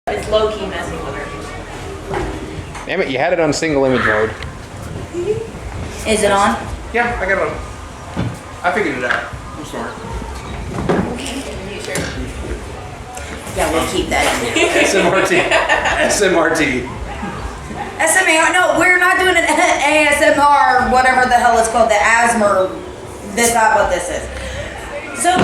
It's low-key messing with her. Damn it, you had it on single image mode. Is it on? Yeah, I got it on. I figured it out. I'm smart. You sure? Yeah, we'll keep that in there. SMRT. SMA, no, we're not doing an ASMR, whatever the hell it's called, the asthma. That's not what this is. So,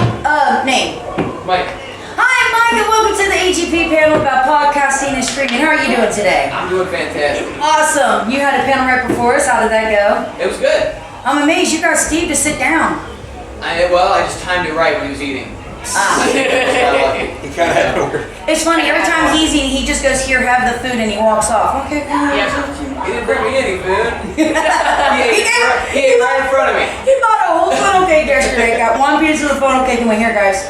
name. Mike. Hi, Mike, and welcome to the AGP panel about podcasting and streaming. How are you doing today? I'm doing fantastic. Awesome. You had a panel right before us. How did that go? It was good. I'm amazed you got Steve to sit down. I just timed it right when he was eating. Ah. He kind of had to work. It's funny, every time he's eating, he just goes, here, have the food, and he walks off. Okay, He didn't bring me any food. He ate right in front of me. He bought a whole funnel cake yesterday. Got one piece of the funnel cake and went, here, guys.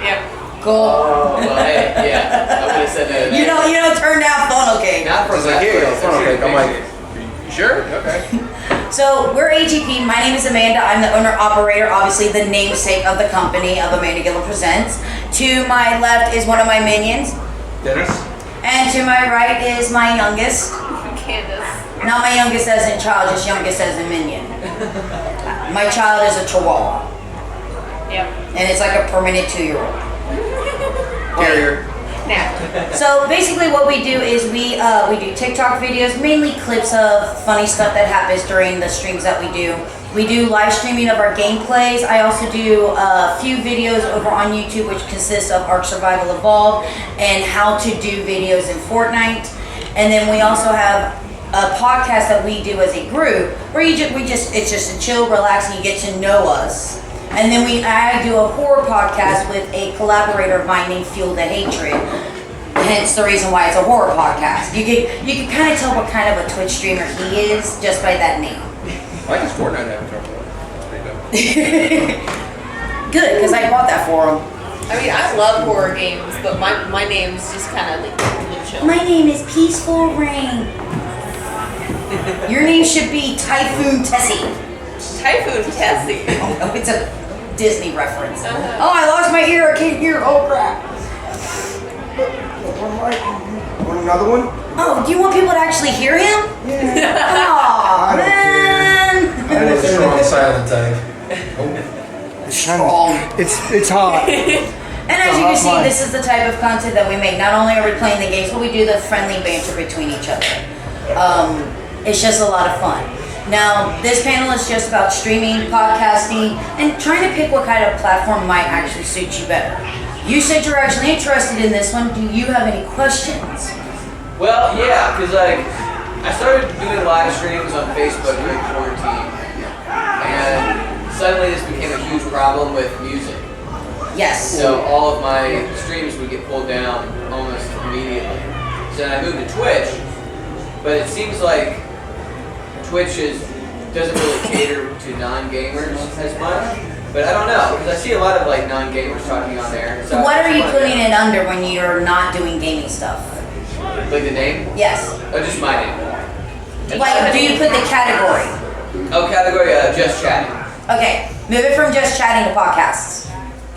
Yep. Cool. Oh, well, hey, yeah. I would have said no to that. You don't turn down funnel cake. Not for I was like, here you go, funnel cake. I'm like, you sure? Okay. So we're AGP. My name is Amanda. I'm the owner-operator, obviously the namesake of the company of Amanda Gilliam Presents. To my left is one of my minions. Dennis? And to my right is my youngest. Candace. Not my youngest as in child, just youngest as in minion. My child is a chihuahua. Yep. And it's like a permanent 2-year-old. Carrier. Now. So basically what we do is we do TikTok videos, mainly clips of funny stuff that happens during the streams that we do. We do live streaming of our gameplays. I also do a few videos over on YouTube which consist of Ark Survival Evolved and how to do videos in Fortnite. And then we also have a podcast that we do as a group where it's just a chill, relaxing, you get to know us. And then I do a horror podcast with a collaborator of mine named Fuel the Hatred. Hence the reason why it's a horror podcast. You can kind of tell what kind of a Twitch streamer he is just by that name. I like his Fortnite avatar. That's pretty dope. Good, because I bought that for him. I mean, I love horror games, but my name's just kind of like a little chill. My name is Peaceful Rain. Your name should be Typhoon Tessie. Typhoon Tessie. Oh no, it's a Disney reference. Uh-huh. Oh, I lost my ear. I can't hear. Oh crap. Want another one? Oh, do you want people to actually hear him? Yeah. Aw, I don't man. I was strong silent type. Strong. It's hot. And as you can see, this is the type of content that we make. Not only are we playing the games, but we do the friendly banter between each other. It's just a lot of fun. Now, this panel is just about streaming, podcasting, and trying to pick what kind of platform might actually suit you better. You said you're actually interested in this one. Do you have any questions? Well, yeah, because I started doing live streams on Facebook during quarantine, and suddenly this became a huge problem with music. Yes. So all of my streams would get pulled down almost immediately. So then I moved to Twitch, but it seems like Twitch doesn't really cater to non-gamers as much. But I don't know, because I see a lot of like non-gamers talking on there. So What are you putting it under when you're not doing gaming stuff? Like the name? Yes. Oh, just my name. Like, do you put the category? Oh, category, just chatting. Okay, move it from just chatting to podcasts.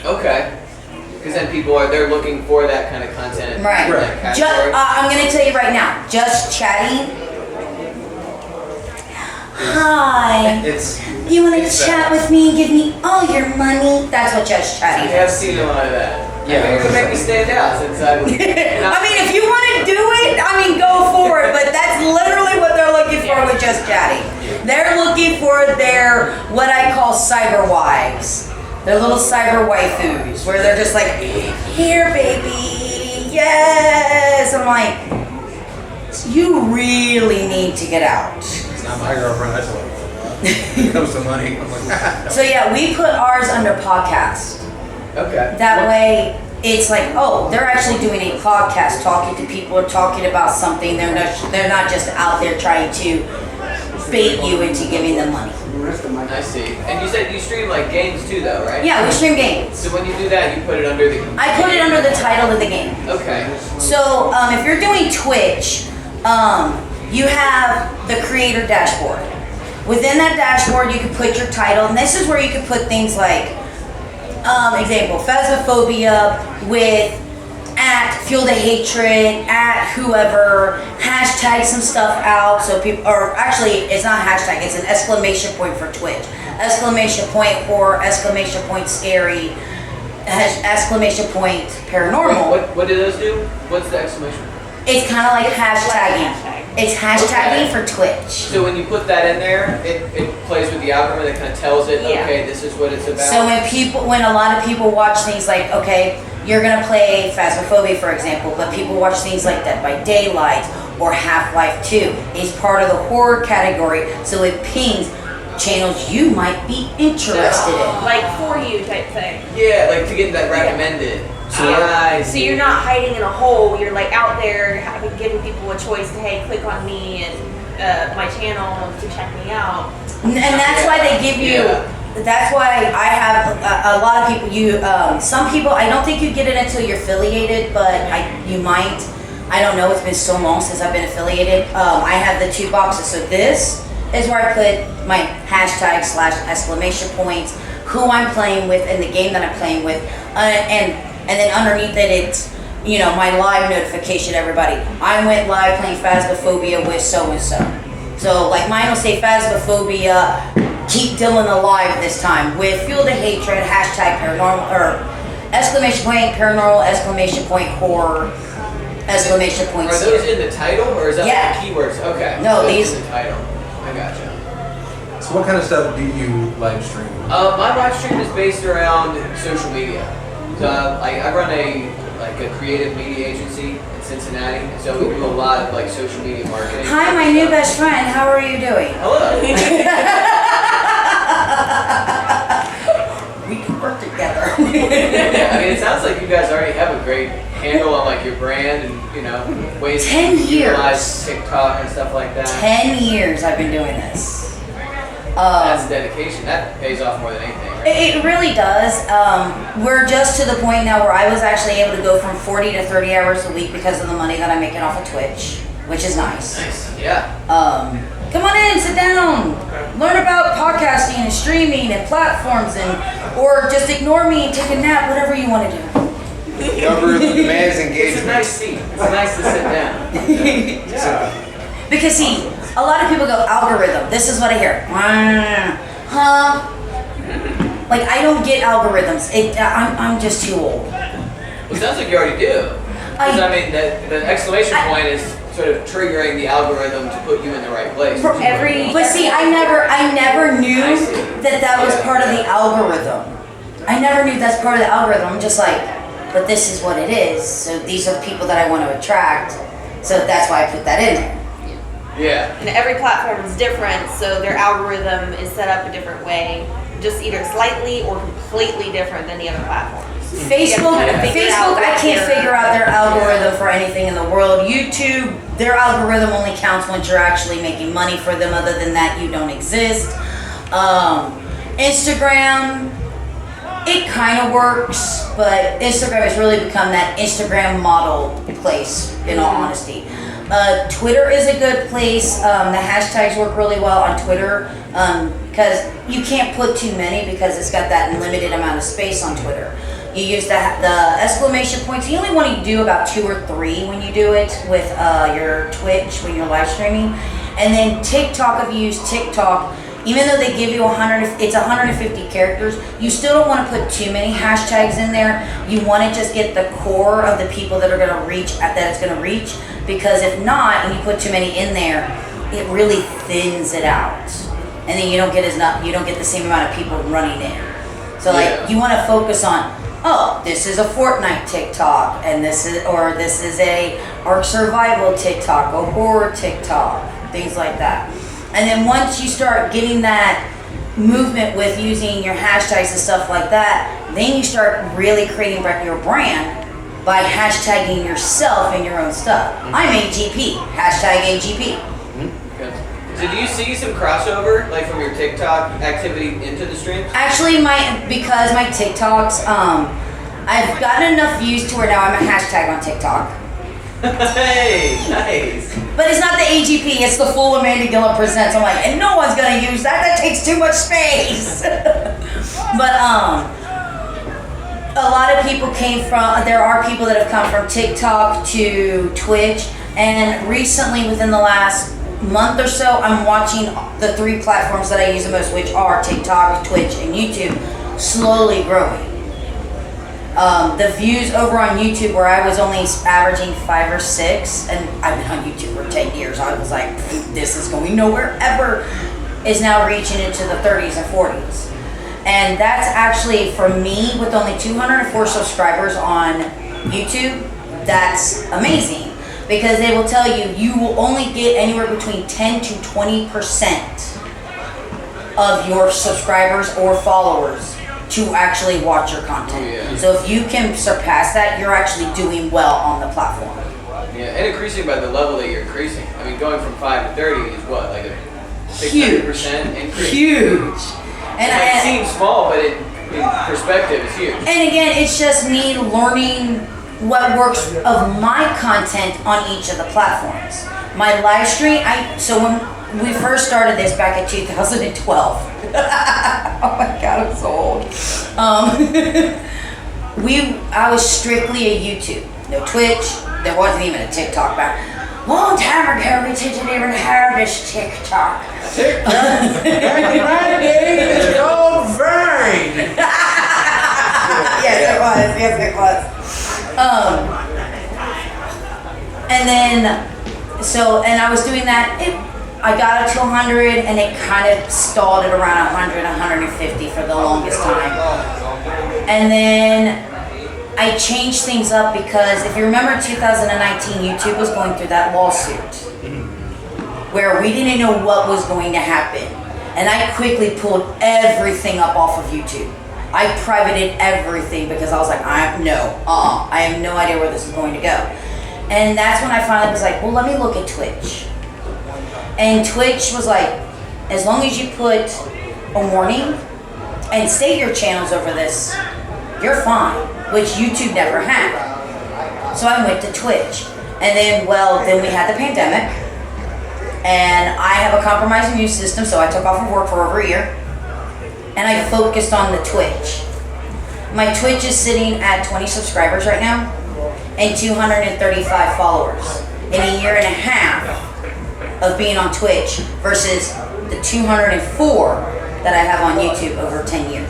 Okay. Because then they're looking for that kind of content. Right. In that category. I'm going to tell you right now, just chatting. Hi. You want to chat with me and give me all your money? That's what just I chatting have is. seen a lot of that. Yeah. I think it would make me stand out since I was... I mean, if you want to do it, go for it. But that's literally what they're looking for with just chatting. They're looking for their, what I call cyber wives. Their little cyber waifus, where they're just like, here, baby, yes. I'm like, you really need to get out. It's not my girlfriend, I told her. When it comes to money, I'm like, So yeah, we put ours under podcast. Okay. That way, it's like, oh, they're actually doing a podcast, talking to people, or talking about something. They're not just out there trying to bait you into giving them money. I see. And you said you stream like games too though, right? Yeah, we stream games. So when you do that, you put it under the... I put it under the title of the game. Okay. So if you're doing Twitch, you have the creator dashboard. Within that dashboard, you can put your title, and this is where you can put things like, example, Phasmophobia with at Fuel the Hatred, at whoever, hashtag some stuff out so people, or actually it's not hashtag, it's an exclamation point for Twitch. Exclamation point horror, exclamation point scary, exclamation point paranormal. What do those do? What's the exclamation point? It's kind of like hashtagging. It's hashtagging for Twitch. So when you put that in there, it plays with the algorithm that kind of tells it, okay, this is what it's about. So when a lot of people watch things like, okay, you're gonna play Phasmophobia, for example, but people watch things like Dead by Daylight or Half-Life 2. It's part of the horror category, so it pings channels you might be interested in. Like for you type thing. Yeah, like to get that recommended. So you're not hiding in a hole. You're like out there giving people a choice to, hey, click on me and my channel to check me out. And that's why they give you. That's why I have a lot of people. Some people, I don't think you get it until you're affiliated, but you might. I don't know. It's been so long since I've been affiliated. I have the 2 boxes. So this is where I put my hashtag / exclamation points, who I'm playing with, and the game that I'm playing with, and then underneath it, it's my live notification. Everybody, I went live playing Phasmophobia with so and so. So like mine will say Phasmophobia. Keep Dylan alive this time with Fuel the Hatred, hashtag paranormal, or exclamation point paranormal, exclamation point horror, exclamation point. Are those in the title or is that like keywords? Okay. No, so these in the title. I gotcha. So what kind of stuff do you live stream? My live stream is based around social media. So I run a creative media agency in Cincinnati, so we do a lot of like social media marketing. Hi, my new best friend. How are you doing? Hello. We can work together. Yeah, I mean, it sounds like you guys already have a great handle on like your brand and ways 10 to utilize years. TikTok and stuff like that. 10 years I've been doing this. That's dedication. That pays off more than anything, right? It really does. We're just to the point now where I was actually able to go from 40 to 30 hours a week because of the money that I'm making off of Twitch, which is nice. Nice. Yeah. Come on in, sit down, learn about podcasting and streaming and platforms, or just ignore me and take a nap, whatever you want to do. The algorithm demands It's a engagement. nice seat. It's nice to sit down. Yeah. Because see, a lot of people go algorithm. This is what I hear. Huh? Like I don't get algorithms. I'm just too old. Well, it sounds like you already do. Because I mean, the exclamation point is sort of triggering the algorithm to put you in the right place. For every. But see, I never knew I see. that was part of the algorithm. I never knew that's part of the algorithm. I'm just like, but this is what it is. So these are the people that I want to attract. So that's why I put that in there. Yeah. And every platform is different, so their algorithm is set up a different way, just either slightly or completely different than the other platforms. Facebook, I can't figure out their algorithm for anything in the world. YouTube, their algorithm only counts once you're actually making money for them. Other than that, you don't exist. Instagram, it kind of works, but Instagram has really become that Instagram model place, in all honesty. Twitter is a good place. The hashtags work really well on Twitter because you can't put too many because it's got that limited amount of space on Twitter. You use the exclamation points. You only want to do about 2 or 3 when you do it with your Twitch when you're live streaming. And then TikTok, if you use TikTok, even though they give you 150 characters, you still don't want to put too many hashtags in there. You want to just get the core of the people that are going to reach, that it's going to reach. Because if not, and you put too many in there, it really thins it out, and then you don't get the same amount of people running in. So like you want to focus on, oh, this is a Fortnite TikTok, and this is a Ark Survival TikTok, a horror TikTok, things like that. And then once you start getting that movement with using your hashtags and stuff like that, then you start really creating your brand by hashtagging yourself and your own stuff. I'm AGP, hashtag AGP. Good. So do you see some crossover, like from your TikTok activity into the streams? Actually, because my TikToks, I've gotten enough views to where now I'm a hashtag on TikTok. Hey, nice. But it's not the AGP, it's the full Amanda Gilliam presents. I'm like, and no one's gonna use that. That takes too much space. But a lot of people there are people that have come from TikTok to Twitch, and recently within the last month or so, I'm watching the 3 platforms that I use the most, which are TikTok, Twitch, and YouTube, slowly growing. The views over on YouTube, where I was only averaging 5 or 6, and I've been on YouTube for 10 years, I was like, this is going nowhere ever, is now reaching into the 30s and 40s. And that's actually, for me, with only 204 subscribers on YouTube, that's amazing. Because they will tell you, you will only get anywhere between 10 to 20% of your subscribers or followers to actually watch your content. Yeah. So if you can surpass that, you're actually doing well on the platform. Yeah, and increasing by the level that you're increasing. I mean, going from 5 to 30 is what, like a Huge. 600% increase? Huge. And it seems small, but in perspective, it's huge. And again, it's just me learning what works of my content on each of the platforms. My live stream, so when we first started this back in 2012. Oh my God, I'm so old. I was strictly a YouTube. No Twitch. There wasn't even a TikTok back. Long time ago, we didn't even have this TikTok. TikTok. Back in my day, it's called Vine. Yes, it was. Yes, it was. And then, and I was doing that. I got it to 100, and it kind of stalled at around 100, 150 for the longest time. And then I changed things up because if you remember in 2019, YouTube was going through that lawsuit where we didn't know what was going to happen. And I quickly pulled everything up off of YouTube. I privated everything because I was like, I have no idea where this is going to go. And that's when I finally was like, well, let me look at Twitch. And Twitch was like, as long as you put a warning and state your channels over this, you're fine, which YouTube never had. So I went to Twitch. And then we had the pandemic. And I have a compromised immune system, so I took off of work for over a year. And I focused on the Twitch. My Twitch is sitting at 20 subscribers right now and 235 followers in a year and a half of being on Twitch versus the 204 that I have on YouTube over 10 years.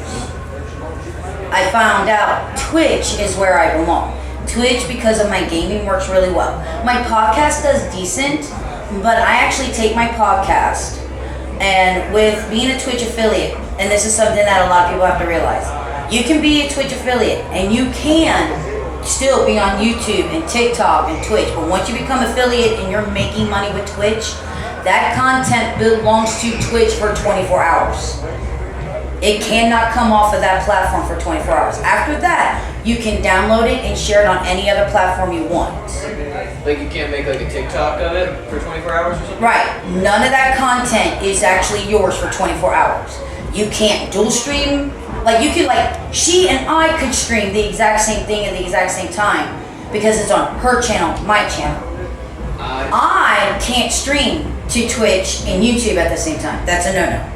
I found out Twitch is where I belong. Twitch, because of my gaming, works really well. My podcast does decent, but I actually take my podcast, and with being a Twitch affiliate, and this is something that a lot of people have to realize, you can be a Twitch affiliate and you can still be on YouTube and TikTok and Twitch, but once you become affiliate and you're making money with Twitch, that content belongs to Twitch for 24 hours. It cannot come off of that platform for 24 hours. After that, you can download it and share it on any other platform you want. Like you can't make like a TikTok of it for 24 hours or something? Right. None of that content is actually yours for 24 hours. You can't dual stream. Like you could she and I could stream the exact same thing at the exact same time because it's on her channel, my channel. I can't stream to Twitch and YouTube at the same time. That's a no-no.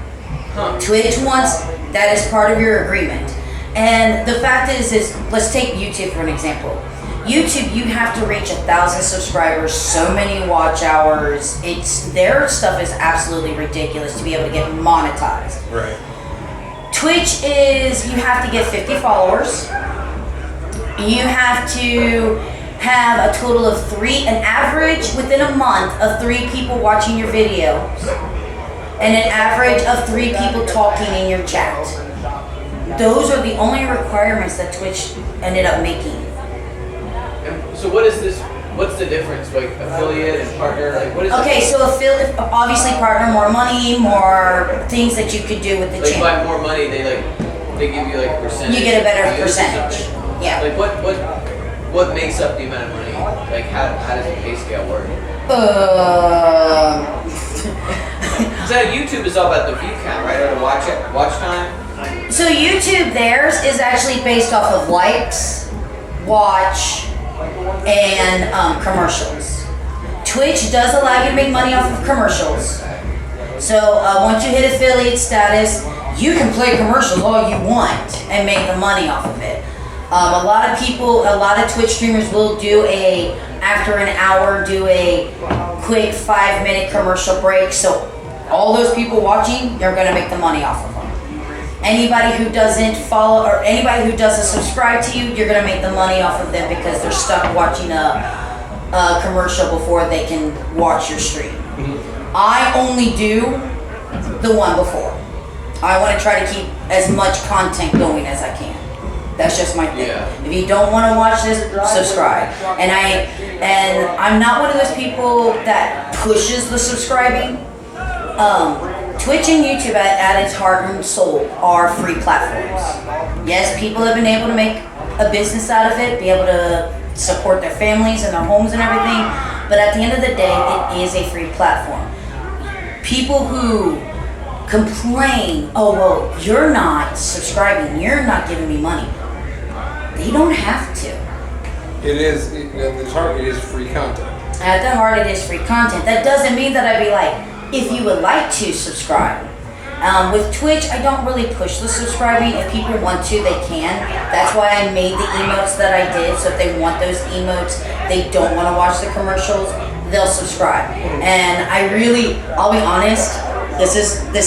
Huh. Twitch wants, that is part of your agreement. And the fact is let's take YouTube for an example. YouTube, you have to reach 1,000 subscribers, so many watch hours. Their stuff is absolutely ridiculous to be able to get monetized. Right. Twitch is, you have to get 50 followers. You have to have a total of an average within a month of 3 people watching your videos. And an average of 3 people talking in your chat. Those are the only requirements that Twitch ended up making. And so what's the difference, like affiliate and partner, like what is So affiliate, obviously partner, more money, more things that you could do with the like channel. by more money they give you like a percentage. You get a better views or percentage. something? Yeah. Like what makes up the amount of money? Like how does the pay scale work? So YouTube is all about the view count, right? Or the watch time? So YouTube, theirs is actually based off of likes, watch, and commercials. Twitch does allow you to make money off of commercials. So once you hit affiliate status, you can play commercials all you want and make the money off of it. A lot of Twitch streamers will do after an hour, do a quick 5-minute commercial break. So all those people watching, you're gonna make the money off of them. Anybody who doesn't follow or anybody who doesn't subscribe to you, you're gonna make the money off of them because they're stuck watching a commercial before they can watch your stream. I only do the one before. I want to try to keep as much content going as I can. That's just my thing. Yeah. If you don't want to watch this, subscribe. And I'm not one of those people that pushes the subscribing. Twitch and YouTube at its heart and soul are free platforms. Yes, people have been able to make a business out of it, be able to support their families and their homes and everything, but at the end of the day, it is a free platform. People who complain, oh, well, you're not subscribing, you're not giving me money. They don't have to. It is, at the heart, it is free content. At the heart, it is free content. That doesn't mean that I'd be like, if you would like to subscribe. With Twitch, I don't really push the subscribing. If people want to, they can. That's why I made the emotes that I did. So if they want those emotes, they don't want to watch the commercials, they'll subscribe. And I'll be honest, this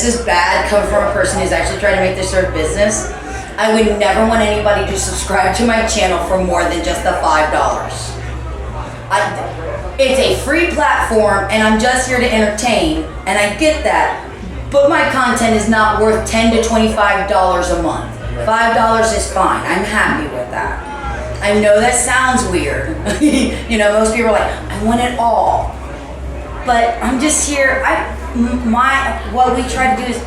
is bad coming from a person who's actually trying to make this their business. I would never want anybody to subscribe to my channel for more than just the $5. It's a free platform and I'm just here to entertain, and I get that, but my content is not worth $10 to $25 a month. $5 is fine, I'm happy with that. I know that sounds weird. You know, most people are like, I want it all. But I'm just here, what we try to do is,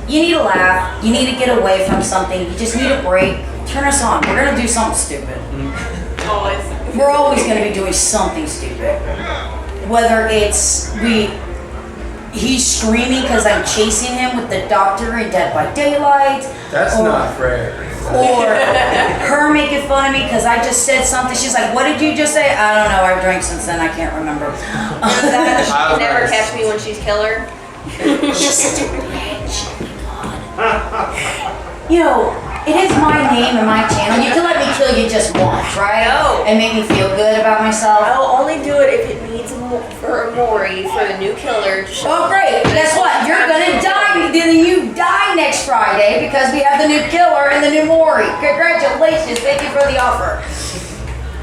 you need to laugh, you need to get away from something, you just need a break, turn us on, we're gonna do something stupid. We're always going to be doing something stupid. Whether it's he's screaming because I'm chasing him with the doctor in Dead by Daylight. That's not fair. Or her making fun of me because I just said something. She's like, what did you just say? I don't know. I've drank since then. I can't remember. She can never catch me when she's killer. She's such a bitch. You know, it is my name and my channel. You can let me kill you just once, right? No. And make me feel good about myself. I'll only do it if it needs for a Maury, for the new killer to show Oh, great. Guess what? You're going to die. Then you die next Friday because we have the new killer and the new Maury. Congratulations. Thank you for the offer.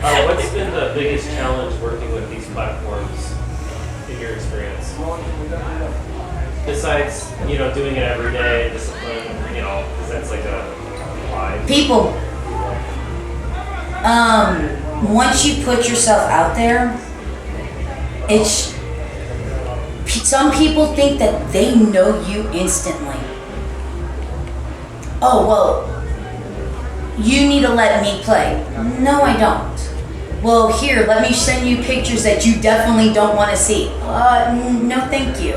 What's been the biggest challenge working with these platforms in your experience? Besides, doing it every day, discipline, because that's like a live. People, once you put yourself out there, some people think that they know you instantly. Oh, well, you need to let me play. No, I don't. Well, here, let me send you pictures that you definitely don't want to see. No, thank you.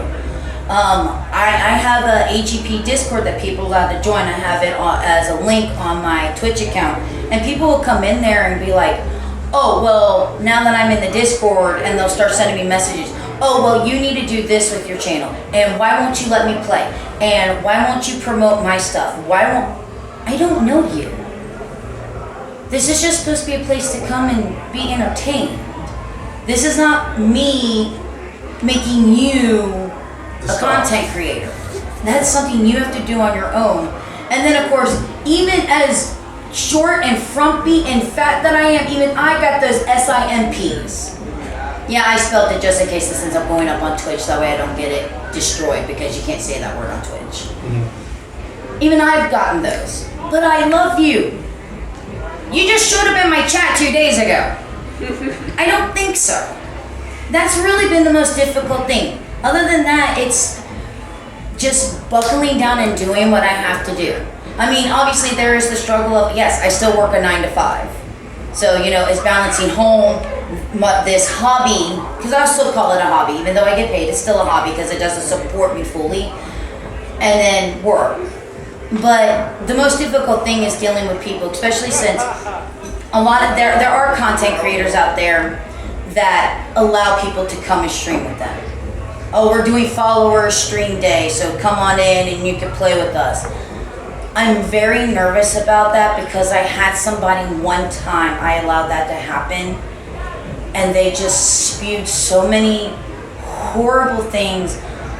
I have a AGP Discord that people are allowed to join. I have it as a link on my Twitch account. And people will come in there and be like, oh, well, now that I'm in the Discord, and they'll start sending me messages. Oh, well, you need to do this with your channel. And why won't you let me play? And why won't you promote my stuff? I don't know you. This is just supposed to be a place to come and be entertained. This is not me making you a content creator. That's something you have to do on your own. And then, of course, even as short and frumpy and fat that I am, even I got those SIMPs. Yeah, I spelled it just in case this ends up going up on Twitch. That way I don't get it destroyed because you can't say that word on Twitch. Even I've gotten those. But I love you. You just showed up in my chat 2 days ago. I don't think so. That's really been the most difficult thing. Other than that, it's just buckling down and doing what I have to do. I mean, obviously there is the struggle of, yes, I still work a 9 to 5. So, it's balancing home, this hobby, because I still call it a hobby, even though I get paid, it's still a hobby because it doesn't support me fully, and then work. But the most difficult thing is dealing with people, especially since there are content creators out there that allow people to come and stream with them. Oh, we're doing follower stream day, so come on in and you can play with us. I'm very nervous about that because I had somebody one time, I allowed that to happen, and they just spewed so many horrible things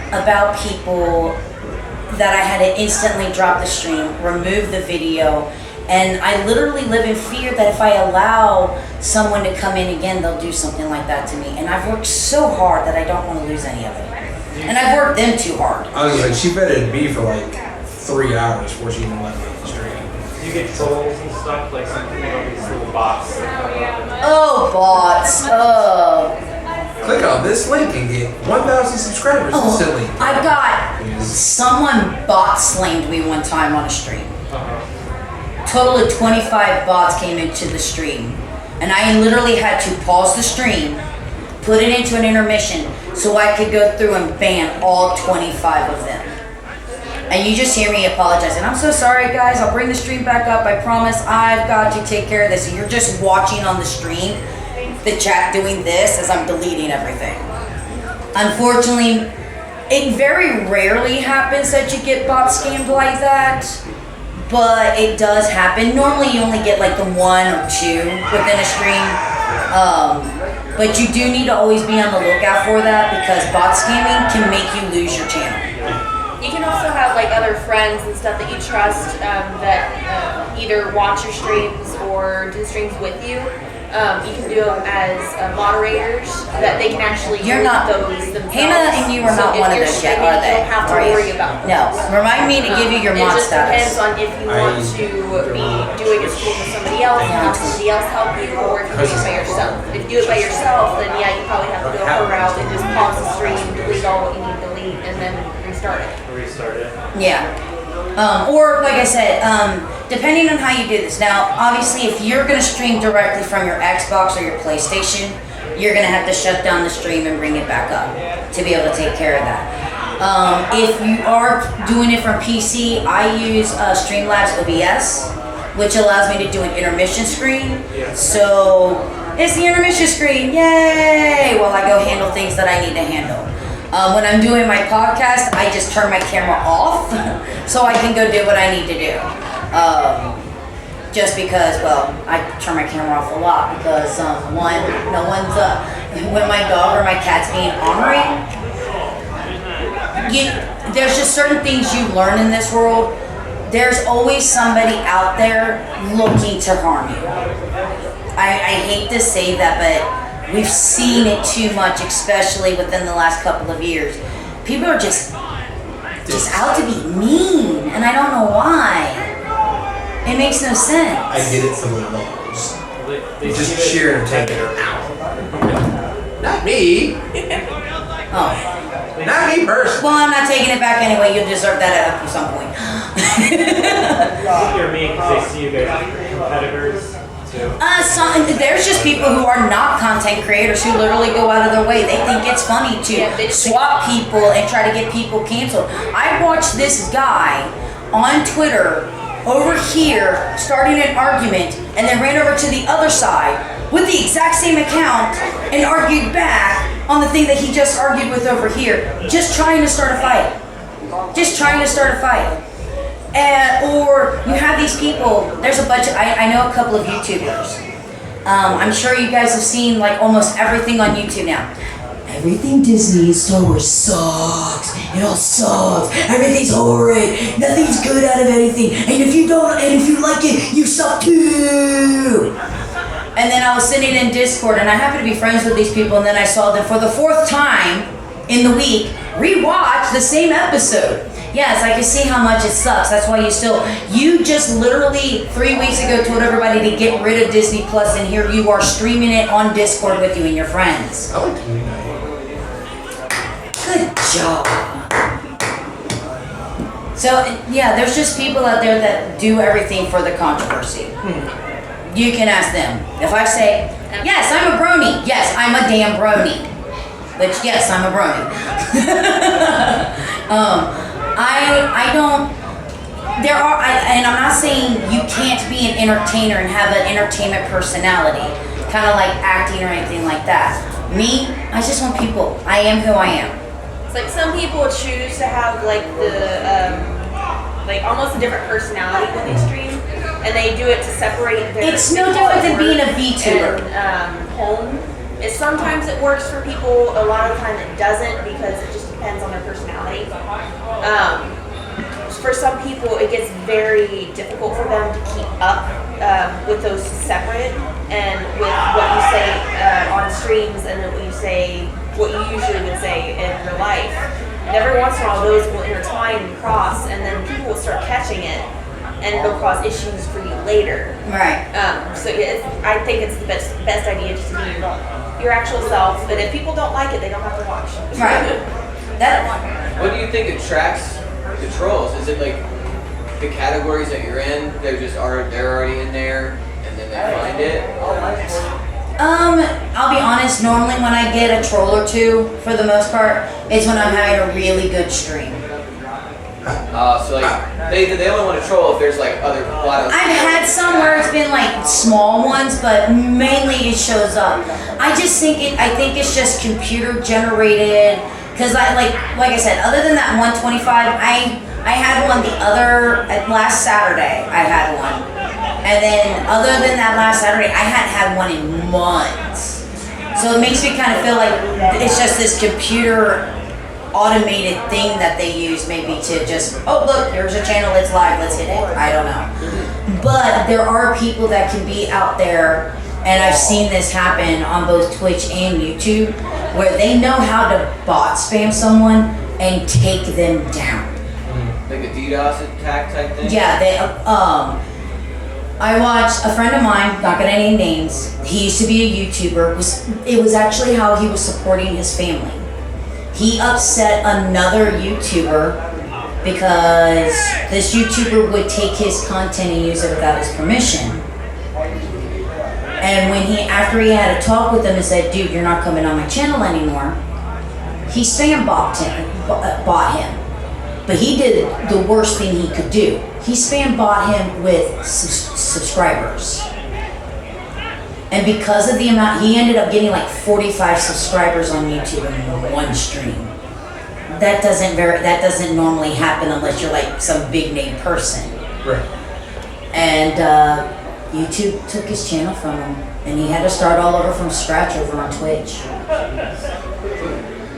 about people that I had to instantly drop the stream, remove the video, and I literally live in fear that if I allow someone to come in again, they'll do something like that to me. And I've worked so hard that I don't want to lose any of it. And I've worked them too hard. I was like, she vetted me for like 3 hours before she even let me on the stream. Do you get trolls and stuff, like some these little bots that come up? Oh, bots. Oh. Click on this link and get 1,000 subscribers instantly. I got someone bot slammed me one time on a stream. Total of 25 bots came into the stream, and I literally had to pause the stream, put it into an intermission so I could go through and ban all 25 of them. And you just hear me apologizing. I'm so sorry, guys. I'll bring the stream back up. I promise. I've got to take care of this. And you're just watching on the stream, the chat doing this as I'm deleting everything. Unfortunately, it very rarely happens that you get bot scammed like that, but it does happen. Normally you only get like the 1 or 2 within a stream, but you do need to always be on the lookout for that because bot scamming can make you lose your channel. You can also have like other friends and stuff that you trust that either watch your streams or do streams with you. You can do them as moderators that they can actually You're use not those themselves. Hannah and you are not So one of if you're those yet, streaming, are they? You don't have to Are you? worry about them. No. Remind me to give you your mod It just depends status. on if you want to be doing a stream with somebody else and have somebody else help you, or if you do it by yourself. If you do it by yourself, then yeah, you probably have to go her route and just pause the stream, delete all what you need to delete, and then restart it. Restart it. Yeah. Or like I said, depending on how you do this. Now, obviously, if you're going to stream directly from your Xbox or your PlayStation, you're going to have to shut down the stream and bring it back up to be able to take care of that. If you are doing it from PC, I use Streamlabs OBS, which allows me to do an intermission screen. So it's the intermission screen, yay! While I go handle things that I need to handle. When I'm doing my podcast, I just turn my camera off so I can go do what I need to do. Just because, well, I turn my camera off a lot because one, no one's when my dog or my cat's being ornery. There's just certain things you learn in this world. There's always somebody out there looking to harm you. I hate to say that, but we've seen it too much, especially within the last couple of years. People are just out to be mean, and I don't know why. It makes no sense. I get it some of those. They Just see sheer it- entertainment. Not me. Oh. Not me personally. Well, I'm not taking it back anyway. You'll deserve that at some point. I think you're mean because they see you guys as competitors too. There's just people who are not content creators who literally go out of their way. They think it's funny Yeah, they to just swap people and try to get people canceled. I watched this guy on Twitter over here starting an argument and then ran over to the other side with the exact same account and argued back on the thing that he just argued with over here, just trying to start a fight. Just trying to start a fight. Or you have these people, there's a bunch of, I know a couple of YouTubers. I'm sure you guys have seen like almost everything on YouTube now. Everything Disney and Star Wars sucks. It all sucks. Everything's horrid. Nothing's good out of anything. And if you don't, and if you like it, you suck too. And then I was sitting in Discord and I happened to be friends with these people, and then I saw them for the 4th time in the week rewatch the same episode. Yes, I can see how much it sucks. That's why you just literally 3 weeks ago told everybody to get rid of Disney Plus, and here you are streaming it on Discord with you and your friends. I like to do that. Good job. So, yeah, there's just people out there that do everything for the controversy. You can ask them. If I say, yes, I'm a brony. Yes, I'm a damn brony. Which, yes, I'm a brony. I don't, and I'm not saying you can't be an entertainer and have an entertainment personality, kind of like acting or anything like that. Me, I just want people, I am who I am. It's like some people choose to have like the like almost a different personality when they stream, and they do it to separate their. It's no different than being a VTuber. And home. Sometimes it works for people. A lot of the time it doesn't because it just depends on their personality. For some people, it gets very difficult for them to keep up with those separate and with what you say on streams and then what you usually would say in real life. And every once in a while, those will intertwine and cross, and then people will start catching it, and it'll cause issues for you later. Right. So I think it's the best idea just to be your actual self. But if people don't like it, they don't have to watch. Right. That. What do you think attracts the trolls? Is it like the categories that you're in? They're already in there, and then they find it. I'll be honest. Normally, when I get a troll or two, for the most part, it's when I'm having a really good stream. So like they only want to troll if there's like a lot of. I've had some where it's been like small ones, but mainly it shows up. I think it's just computer generated. Cause like I said, other than that 125, I had one last Saturday. I had one, and then other than that last Saturday, I hadn't had one in months. So it makes me kind of feel like it's just this computer automated thing that they use maybe to just, oh look, here's a channel, it's live, let's hit it. I don't know. But there are people that can be out there, and I've seen this happen on both Twitch and YouTube, where they know how to bot spam someone and take them down. Like a DDoS attack type thing? Yeah, I watched a friend of mine, not gonna name names, he used to be a YouTuber, it was actually how he was supporting his family. He upset another YouTuber because this YouTuber would take his content and use it without his permission. And after he had a talk with him and said, dude, you're not coming on my channel anymore, he spam bought him. But he did the worst thing he could do. He spam bought him with subscribers. And because of the amount, he ended up getting like 45 subscribers on YouTube in one stream. That doesn't normally happen unless you're like some big name person. Right. And YouTube took his channel from him, and he had to start all over from scratch over on Twitch.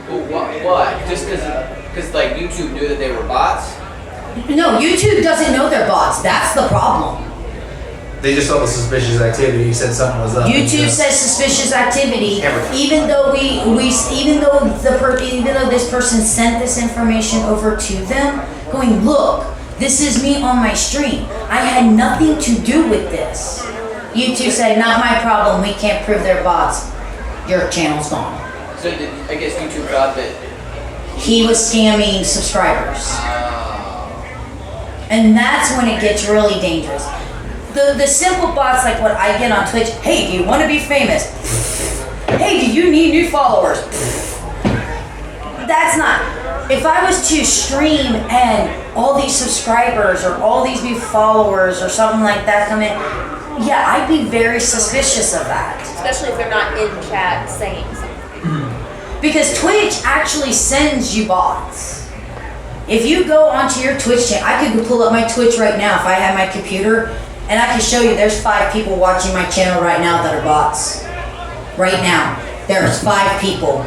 Well, why? Just because like YouTube knew that they were bots? No, YouTube doesn't know they're bots. That's the problem. They just saw the suspicious activity. He said something was up. YouTube says suspicious activity, Everything. even though even though this person sent this information over to them, going, look, this is me on my stream. I had nothing to do with this. YouTube said, not my problem. We can't prove they're bots. Your channel's gone. So I guess YouTube thought that. He was scamming subscribers. And that's when it gets really dangerous. The simple bots like what I get on Twitch, hey, do you want to be famous? Hey, do you need new followers? That's not. If I was to stream and all these subscribers or all these new followers or something like that come in, yeah, I'd be very suspicious of that. Especially if they're not in chat saying something. Because Twitch actually sends you bots. If you go onto your Twitch channel, I could pull up my Twitch right now if I had my computer, and I can show you there's 5 people watching my channel right now that are bots. Right now, there's 5 people.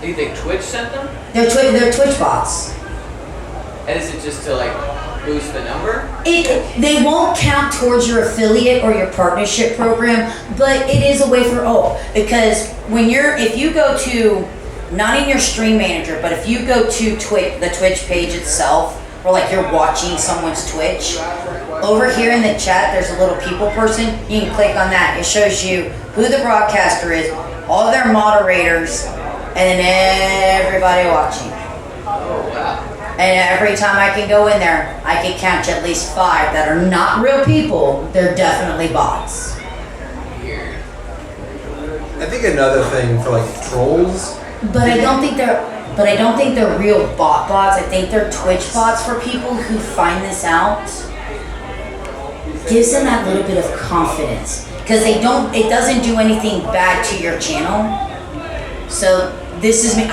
Do you think Twitch sent them? They're Twitch bots. And is it just to like boost the number? They won't count towards your affiliate or your partnership program, but it is a way for because if you go to, not in your stream manager, but if you go to the Twitch page itself, or like you're watching someone's Twitch, over here in the chat, there's a little people person. You can click on that. It shows you who the broadcaster is, all their moderators, and then everybody watching. Oh, wow. And every time I can go in there, I can catch at least 5 that are not real people. They're definitely bots. Weird. I think another thing for like trolls. But I don't think they're real bots. I think they're Twitch bots for people who find this out. Gives them that little bit of confidence because it doesn't do anything bad to your channel. So this is me,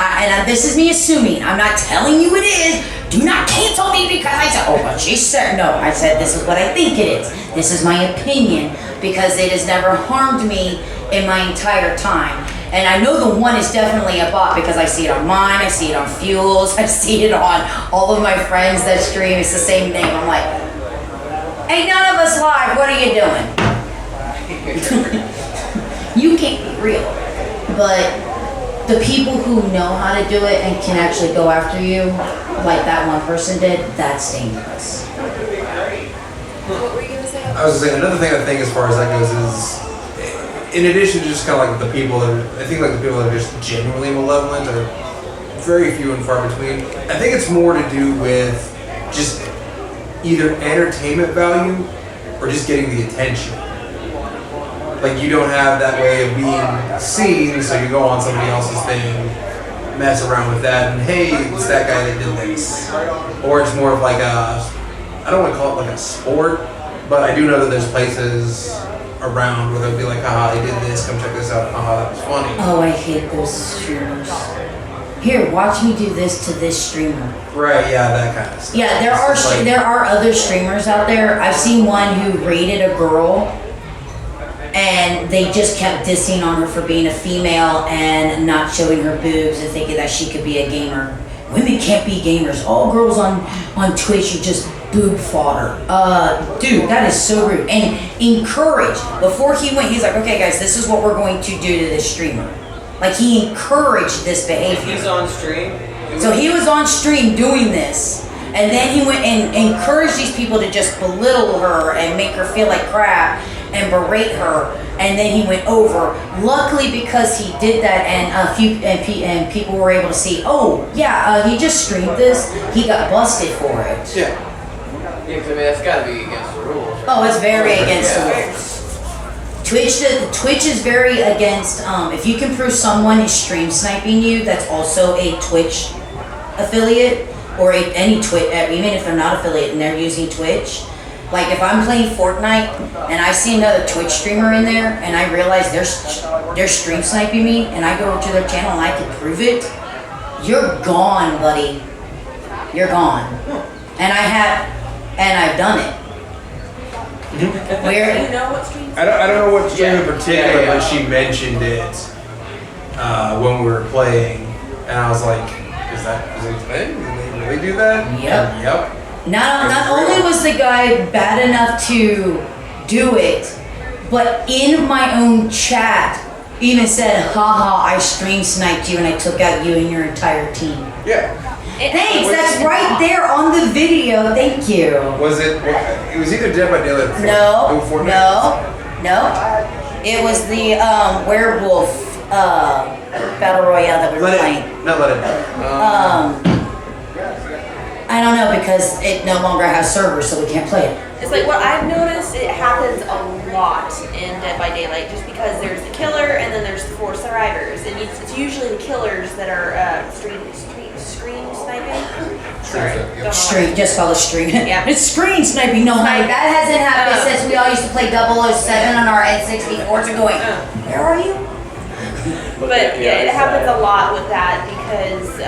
this is me assuming. I'm not telling you it is, do not cancel me because I said, oh, but she said, no, I said, this is what I think it is. This is my opinion because it has never harmed me in my entire time. And I know the one is definitely a bot because I see it on mine, I see it on Fuels, I see it on all of my friends that stream. It's the same name. I'm like, ain't none of us live. What are you doing? You can't be real. But the people who know how to do it and can actually go after you, like that one person did, that's dangerous. What were you gonna say? I was gonna say, another thing I think as far as that goes is, in addition to just kind of like the people that I think like the people that are just genuinely malevolent are very few and far between. I think it's more to do with just either entertainment value or just getting the attention. Like you don't have that way of being seen, so you go on somebody else's thing, mess around with that, and hey, it's that guy that did this. Or it's more of like I don't want to call it like a sport, but I do know that there's places around where they'll be like, haha, they did this, come check this out, haha, that was funny. Oh, I hate those streamers. Here, watch me do this to this streamer. Right, yeah, that kind of stuff. Yeah, there are other streamers out there. I've seen one who rated a girl and they just kept dissing on her for being a female and not showing her boobs and thinking that she could be a gamer. Women can't be gamers. All girls on Twitch are just boob fodder. Dude, that is so rude. And encourage. Before he went, he's like, okay guys, this is what we're going to do to this streamer. Like he encouraged this behavior. He's on stream. So he was on stream doing this. And then he went and encouraged these people to just belittle her and make her feel like crap and berate her. And then he went over. Luckily, because he did that, and people were able to see. Oh, yeah, he just streamed this. He got busted for it. Yeah. Yeah, 'cause I mean that's got to be against the rules. Right? Oh, it's very against the Yeah. rules. Twitch is very against. If you can prove someone is stream sniping you, that's also a Twitch affiliate or any Twitch, even if they're not affiliate and they're using Twitch. Like if I'm playing Fortnite and I see another Twitch streamer in there and I realize they're stream sniping me and I go to their channel and I can prove it, you're gone, buddy. You're gone. And I've done it. Do Where you know what streams? I don't know what stream in Yeah. particular, Yeah. but she mentioned it when we were playing, and I was like, is it a thing? Did they really do that? Yep. Yep. Not only was the guy bad enough to do it, but in my own chat even said, haha, I stream sniped you and I took out you and your entire team. Yeah. Thanks, that's right there on the video, thank you. Was it? It was either Dead by Daylight or No, Fortnite. no. It was the werewolf battle royale that we were playing. Let it. I don't know because it no longer has servers, so we can't play it. It's like what I've noticed, it happens a lot in Dead by Daylight just because there's the killer and then there's the 4 survivors. And it's usually the killers that are screen sniping. Sorry. don't know. Stream, just call it stream. Yeah. It's screen sniping. No, honey, that hasn't happened since we all used to play 007 on our N64s and going, where are you? But yeah, it happens a lot with that because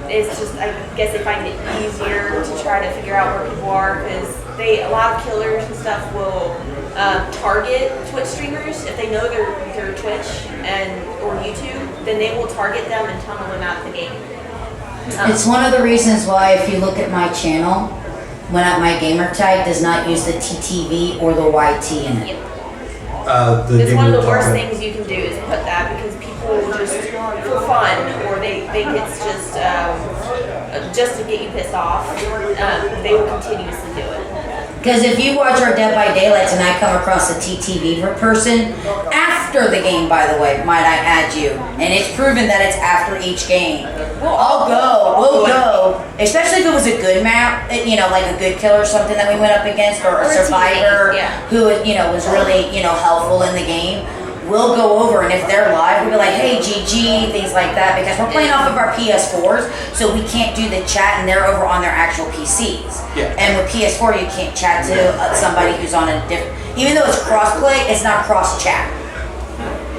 it's just, I guess they find it easier to try to figure out where people are because a lot of killers and stuff will target Twitch streamers if they know they're Twitch or YouTube, then they will target them and tunnel them out of the game. It's one of the reasons why if you look at my channel, my gamer tag does not use the TTV or the YT in it. It's one of the worst things you can do is put that because people just for fun or they think it's just to get you pissed off, they will continuously do it. Because if you watch our Dead by Daylights and I come across a TTV person, after the game, by the way, might I add you, and it's proven that it's after each game, we'll go, especially if it was a good map, like a good killer or something that we went up against, or a survivor who, was really, helpful in the game. We'll go over, and if they're live, we'll be like, hey, GG, things like that, because we're playing off of our PS4s, so we can't do the chat, and they're over on their actual PCs. Yeah. And with PS4, you can't chat to somebody who's on a different, even though it's cross-play, it's not cross-chat.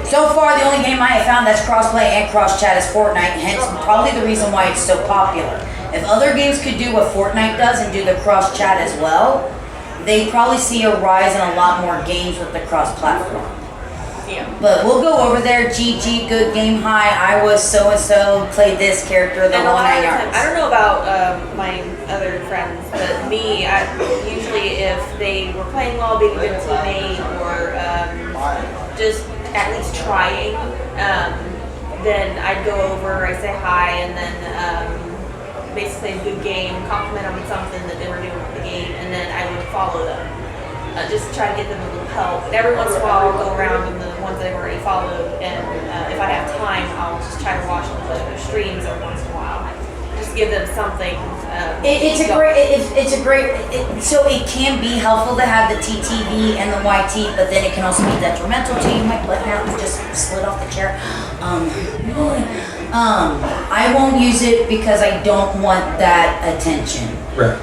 So far, the only game I have found that's cross-play and cross-chat is Fortnite, hence probably the reason why it's so popular. If other games could do what Fortnite does and do the cross chat as well, they probably see a rise in a lot more games with the cross platform. Yeah. But we'll go over there. GG, good game, hi. I was so and so, played this character, the And a whole lot nine of times, I yards. don't know about my other friends, but me, usually if they were playing well, being a good teammate, or just at least trying, then I'd go over, I say hi, and then basically a good game, compliment them on something that they were doing with the game, and then I would follow them. Just try to get them a little help. And every once in a while, I'll go around in the ones I've already followed, and if I have time, I'll just try to watch them play their streams every once in a while. Just give them something. It's a great, so it can be helpful to have the TTV and the YT, but then it can also be detrimental to you. My butt now just slid off the chair. I won't use it because I don't want that attention. Right.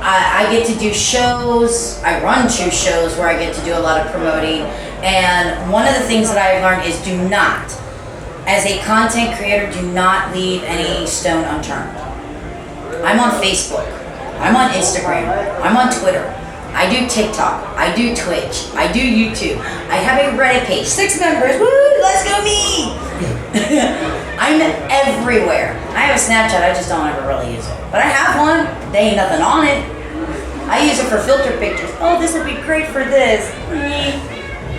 I get to do shows, I run 2 shows where I get to do a lot of promoting, and one of the things that I've learned is do not, as a content creator, do not leave any stone unturned. I'm on Facebook, I'm on Instagram, I'm on Twitter, I do TikTok, I do Twitch, I do YouTube, I have a Reddit page, 6 members, woo, let's go me! I'm everywhere. I have a Snapchat, I just don't ever really use it. But I have one, there ain't nothing on it. I use it for filter pictures. Oh, this would be great for this.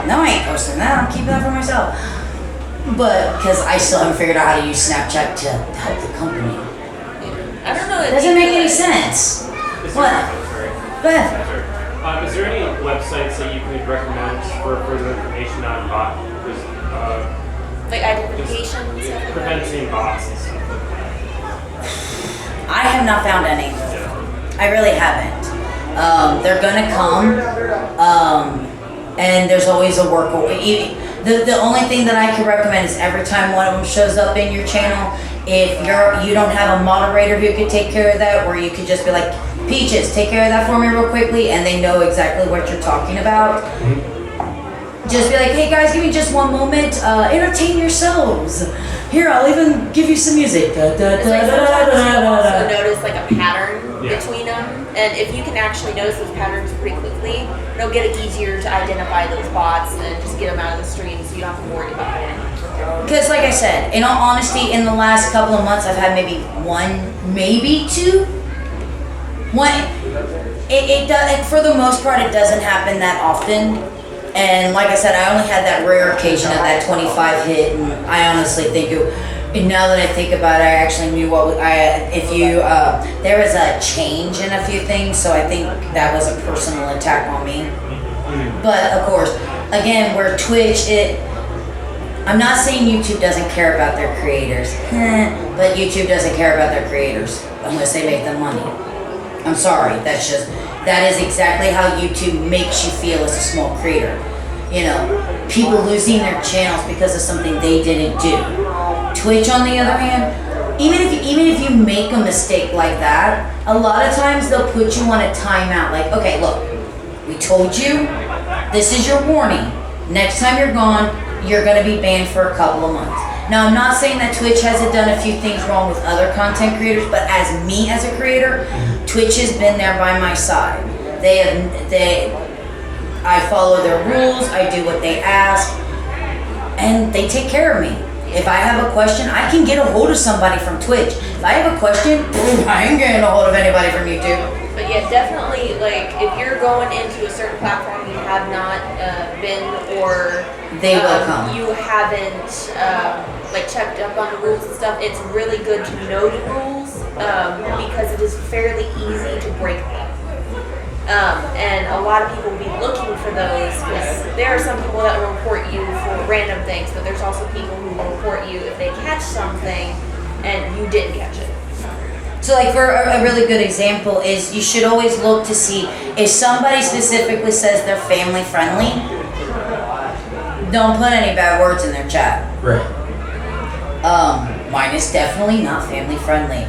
No, I ain't posting that, I'm keeping that for myself. But, because I still haven't figured out how to use Snapchat to help the company. I don't know. It doesn't make any sense. What? Go ahead. Is there any websites that you could recommend for further information on bot? Like identification and stuff like that. Preventing bots and stuff like that. I have not found any. Yeah. I really haven't. They're gonna come, and there's always a workaround. The only thing that I can recommend is every time one of them shows up in your channel, if you don't have a moderator who could take care of that, or you could just be like, Peaches, take care of that for me real quickly, and they know exactly what you're talking about. Just be like, hey guys, give me just one moment, entertain yourselves. Here, I'll even give you some music. It's like sometimes you'll also notice like a pattern between them, and if you can actually notice those patterns pretty quickly, it'll get it easier to identify those bots and just get them out of the stream so you don't have to worry about it. Because like I said, in all honesty, in the last couple of months, I've had maybe 1, maybe 2. It does, for the most part, it doesn't happen that often. And like I said, I only had that rare occasion of that 25 hit, and I honestly think and now that I think about it, I actually knew there was a change in a few things, so I think that was a personal attack on me. But of course, again, where Twitch, I'm not saying YouTube doesn't care about their creators, but YouTube doesn't care about their creators unless they make them money. I'm sorry, that is exactly how YouTube makes you feel as a small creator. You know, people losing their channels because of something they didn't do. Twitch, on the other hand, even if you make a mistake like that, a lot of times they'll put you on a timeout. Like, okay, look, we told you, this is your warning. Next time you're gone, you're gonna be banned for a couple of months. Now, I'm not saying that Twitch hasn't done a few things wrong with other content creators, but as me as a creator, Twitch has been there by my side. I follow their rules, I do what they ask, and they take care of me. If I have a question, I can get a hold of somebody from Twitch. If I have a question, I ain't getting a hold of anybody from YouTube. But yeah, definitely, like, if you're going into a certain platform you have not been, or They will come. you haven't like checked up on the rules and stuff, it's really good to know the rules because it is fairly easy to break them. And a lot of people will be looking for those, because there are some people that will report you for random things, but there's also people who will report you if they catch something and you didn't catch it. So like for a really good example is you should always look to see if somebody specifically says they're family friendly, don't put any bad words in their chat. Right. Mine is definitely not family friendly.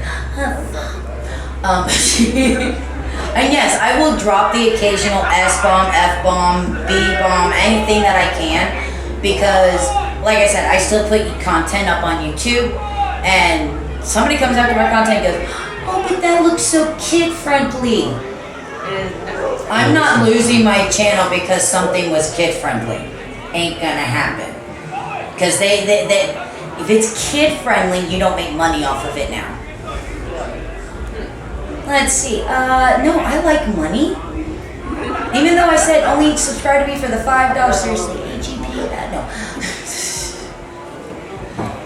And yes, I will drop the occasional S-bomb, F-bomb, B-bomb, anything that I can, because, like I said, I still put content up on YouTube, and somebody comes after my content and goes, oh, but that looks so kid-friendly. I'm not losing my channel because something was kid-friendly. Ain't gonna happen. Because if it's kid-friendly, you don't make money off of it now. Let's see. No, I like money. Even though I said only subscribe to me for the $5, seriously, AGP, no.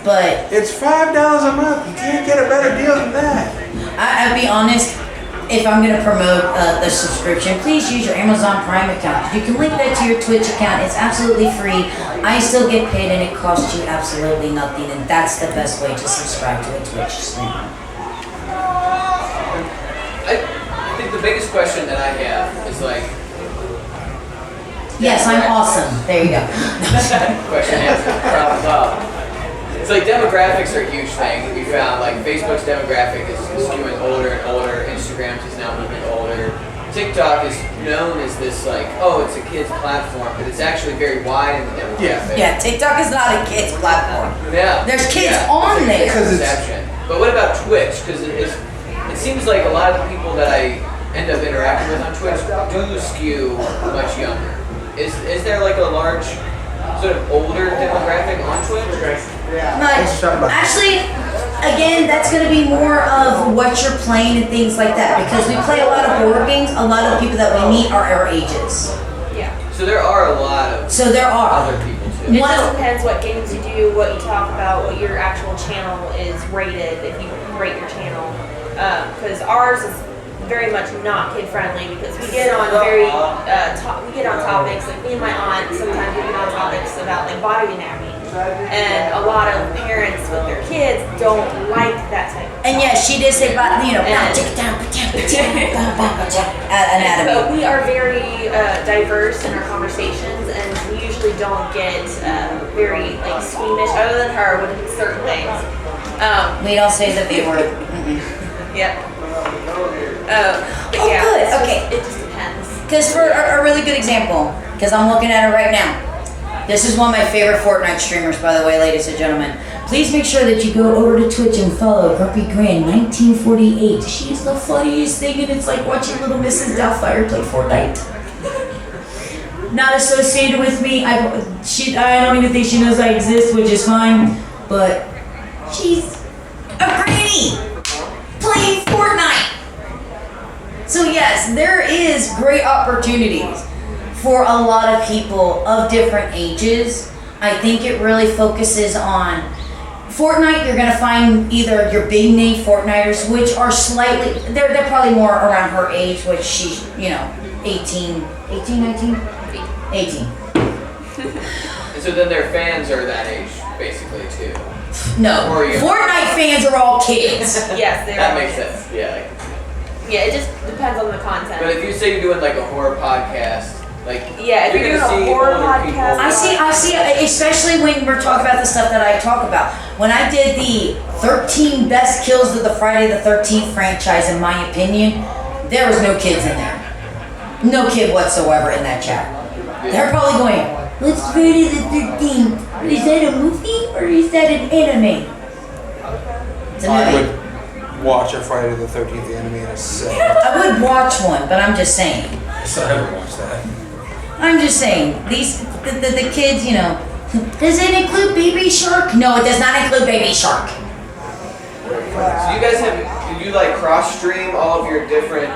But It's $5 a month. You can't get a better deal than that. I'll be honest, if I'm going to promote the subscription, please use your Amazon Prime account. You can link that to your Twitch account. It's absolutely free. I still get paid and it costs you absolutely nothing. And that's the best way to subscribe to a Twitch stream. I think the biggest question that I have is like, Yes, I'm awesome. There you go. question answered, problem solved. It's like demographics are a huge thing. We found like Facebook's demographic is skewing older and older. Instagram's is now moving older. TikTok is known as this like, oh, it's a kid's platform, but it's actually very wide in the demographic. Yeah, TikTok is not a kid's platform. Yeah. There's kids Yeah. on It's there. a misconception. But what about Twitch? Because it seems like a lot of the people that I end up interacting with on Twitch do skew much younger. Is there like a large sort of older demographic on Twitch? Actually, again, that's going to be more of what you're playing and things like that. Because we play a lot of board games, a lot of people that we meet are our ages. Yeah. So there are a lot of So there are. other people too. It just depends what games you do, what you talk about, what your actual channel is rated, if you rate your channel. Because ours is very much not kid friendly because we get on we get on topics like me and my aunt sometimes we get on topics about like body anatomy, and a lot of parents with their kids don't like that type of And yes, she did say about, anatomy. But we are very diverse in our conversations, and we usually don't get very like squeamish other than her with certain things. We don't say the B word. Yep. But Oh, yeah, good. it's just- Okay. It just depends. Because for a really good example, because I'm looking at it right now. This is one of my favorite Fortnite streamers, by the way, ladies and gentlemen. Please make sure that you go over to Twitch and follow Grumpy Grand 1948. She's the funniest thing, and it's like watching little Mrs. Doubtfire play Fortnite. Not associated with me. I don't even think she knows I exist, which is fine. But she's a granny playing Fortnite. So yes, there is great opportunities for a lot of people of different ages. I think it really focuses on Fortnite. You're gonna find either your big name Fortniters, which are slightly, they're probably more around her age, which she's, 18, 19? 18. And so then their fans are that age basically too. No, Or you- Fortnite fans are all kids. Yes, they That are. makes sense. Yeah. Yeah, it just depends on the content. But if you say you're doing like a horror podcast, like Yeah, if you're doing gonna a see horror older podcast- people- I see, especially when we're talking about the stuff that I talk about. When I did the 13 best kills of the Friday the 13th franchise, in my opinion, there was no kids in there. No kid whatsoever in that chat. They're probably going, what's Friday the 13th? Is that a movie or is that an anime? It's a I movie. would watch a Friday the 13th anime in a second. I would watch one, but I'm just saying. So I haven't watched that. I'm just saying, the kids, does it include Baby Shark? No, it does not include Baby Shark. So you guys do you like cross stream all of your different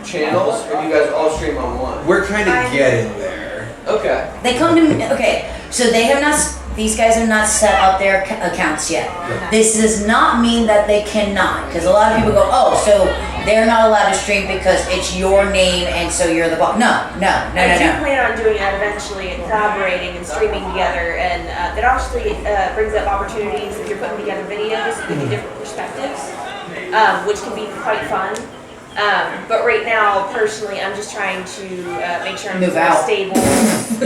channels, or do you guys all stream on one? We're kind of getting there. Okay. They come to me, okay, so these guys have not set up their accounts yet. This does not mean that they cannot, because a lot of people go, oh, so they're not allowed to stream because it's your name and so you're the boss. No. I do plan on doing that eventually and collaborating and streaming together, and that actually brings up opportunities if you're putting together videos with different perspectives, which can be quite fun. But right now, personally, I'm just trying to make sure I'm in Move a out. stable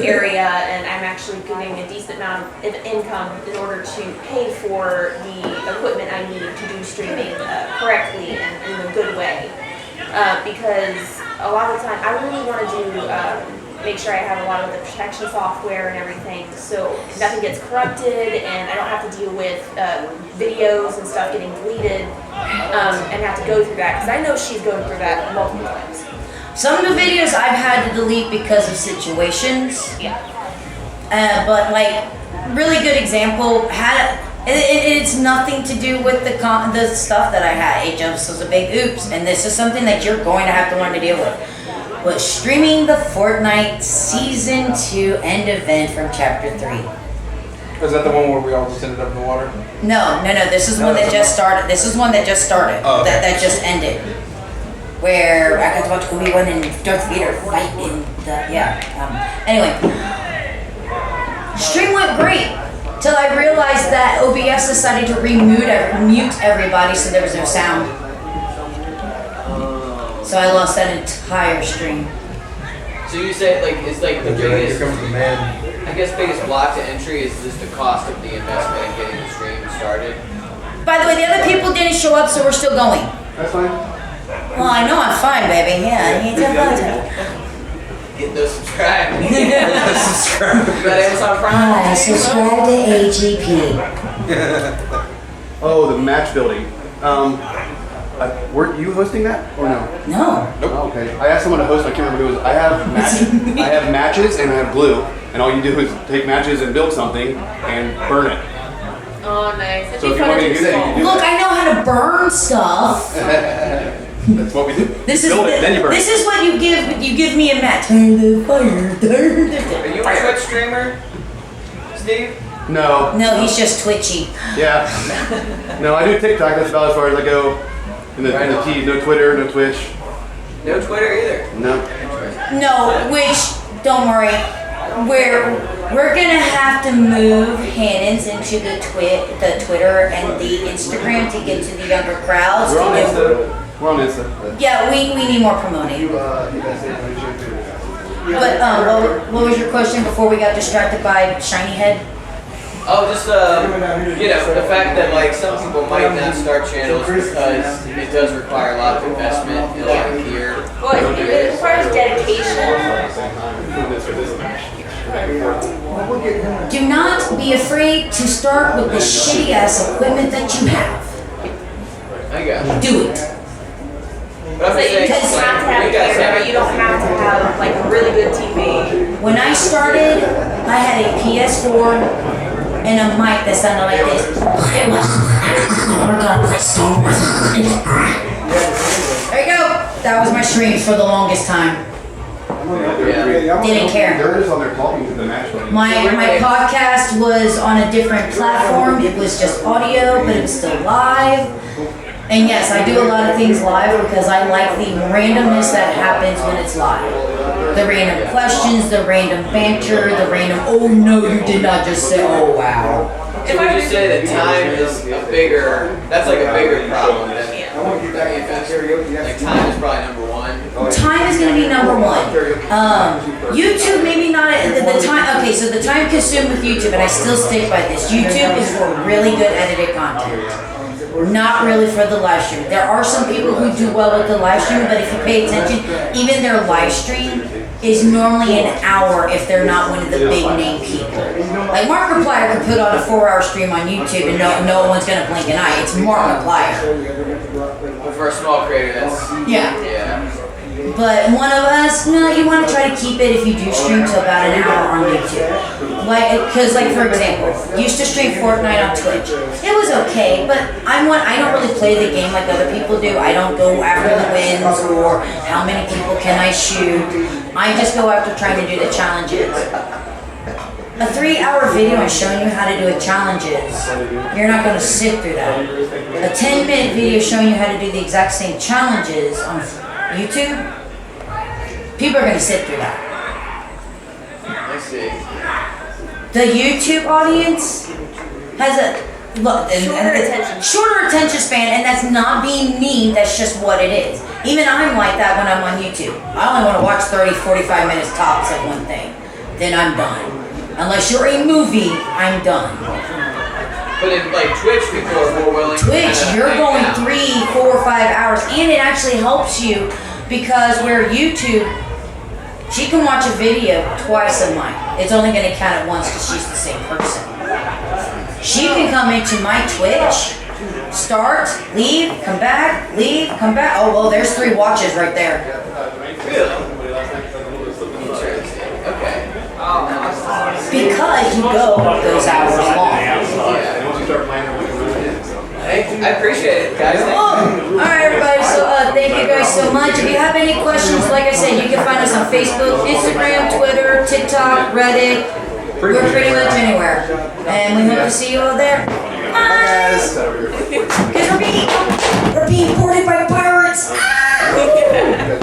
area, and I'm actually getting a decent amount of income in order to pay for the equipment I need to do streaming correctly and in a good way. Because a lot of the time, I really want to do make sure I have a lot of the protection software and everything, so nothing gets corrupted, and I don't have to deal with videos and stuff getting deleted, and have to go through that, because I know she's going through that multiple times. Some of the videos I've had to delete because of situations. Yeah. But like, really good example, it's nothing to do with the stuff that I had. It just was a big oops, and this is something that you're going to have to learn to deal with. But streaming the Fortnite Season 2 end event from Chapter 3. Is that the one where we all just ended up in the water? No. This is No, one that that's just started. This is one that just started. Oh, okay. That just ended. Where I got to watch Obi-Wan and Darth Vader fight in the anyway. Stream went great till I realized that OBS decided to mute everybody, so there was no sound. So I lost that entire stream. So you say like it's like the Here biggest, comes the man. I guess biggest block to entry is just the cost of the investment in getting the stream started. By the way, the other people didn't show up, so we're still going. That's fine. Well, I know I'm fine, baby. Yeah, you ain't apologize. Get those subscribed. You Subscribe. got Amazon Prime? Hi, subscribe to AGP. Oh, the match building. Were you hosting that or no? No. Oh, okay. I asked someone to host. I can't remember who it was. I have matches and I have glue, and all you do is take matches and build something and burn it. Oh, nice. It'd So be if you fun want to me to do do that, you can do Look, I know how to burn stuff. That's what we do. This You is build it, then you burn this it. is what you give me a match. Turn the fire, turn the Are you a Twitch streamer, Steve? No. No, he's just twitchy. Yeah. No, I do TikTok. That's about as far as I go. In the T. No Twitter. No Twitch. No Twitter either. No. No, which don't worry. We're gonna have to move Hannon's into the Twitter and the Instagram to get to the younger crowds. We're on Insta. We're on Insta. Yeah, we need more promoting. But what was your question before we got distracted by Shiny Head? Oh, just the fact that like some people might not start channels because it does require a lot of investment and a lot of gear. Well, it requires dedication. Do not be afraid to start with the shitty ass equipment that you have. I got it. Do it. But I'm So you saying, don't have to have you a guys camera, have you don't have to have like a really good TV. When I started, I had a PS4 and a mic that sounded like this. There you go. That was my streams for the longest time. Didn't care. They're just on there talking to the match building. My podcast was on a different platform. It was just audio, but it was still live. And yes, I do a lot of things live because I like the randomness that happens when it's live. The random questions, the random banter, the random, oh no, you did not just say, oh wow. So would you say that time is a bigger, that's like a bigger problem than like time is probably number one. Time is going to be number one. YouTube, maybe not the time. Okay, so the time consumed with YouTube, and I still stick by this. YouTube is for really good edited content. Not really for the live stream. There are some people who do well with the live stream, but if you pay attention, even their live stream is normally an hour if they're not one of the big name people. Like Markiplier could put on a 4-hour stream on YouTube and no one's gonna blink an eye. It's Markiplier. For a small creator, that's Yeah. But one of us, no, you want to try to keep it if you do stream to about an hour on YouTube. Like, cause like for example, used to stream Fortnite on Twitch. It was okay, but I don't really play the game like other people do. I don't go after the wins or how many people can I shoot. I just go after trying to do the challenges. A 3-hour video and showing you how to do a challenges, you're not going to sit through that. A 10-minute video showing you how to do the exact same challenges on YouTube, people are going to sit through that. I see. The YouTube audience has a shorter attention span, and that's not being mean, that's just what it is. Even I'm like that when I'm on YouTube. I only want to watch 30-45 minutes tops of one thing, then I'm done. Unless you're a movie, I'm done. But in like Twitch, people are more willing. Twitch, you're going 3, 4, 5 hours, and it actually helps you because where YouTube, She can watch a video twice of mine. It's only going to count it once because she's the same person. She can come into my Twitch, start, leave, come back, leave, come back. Oh, well, there's 3 watches right there. Okay. Because you go those hours long. I appreciate it, guys. Alright, everybody, so thank you guys so much. If you have any questions, like I said, you can find us on Facebook, Instagram, Twitter, TikTok, Reddit. We're pretty much anywhere. And we hope to see you all there. Bye! Because we're being boarded by pirates. Ah!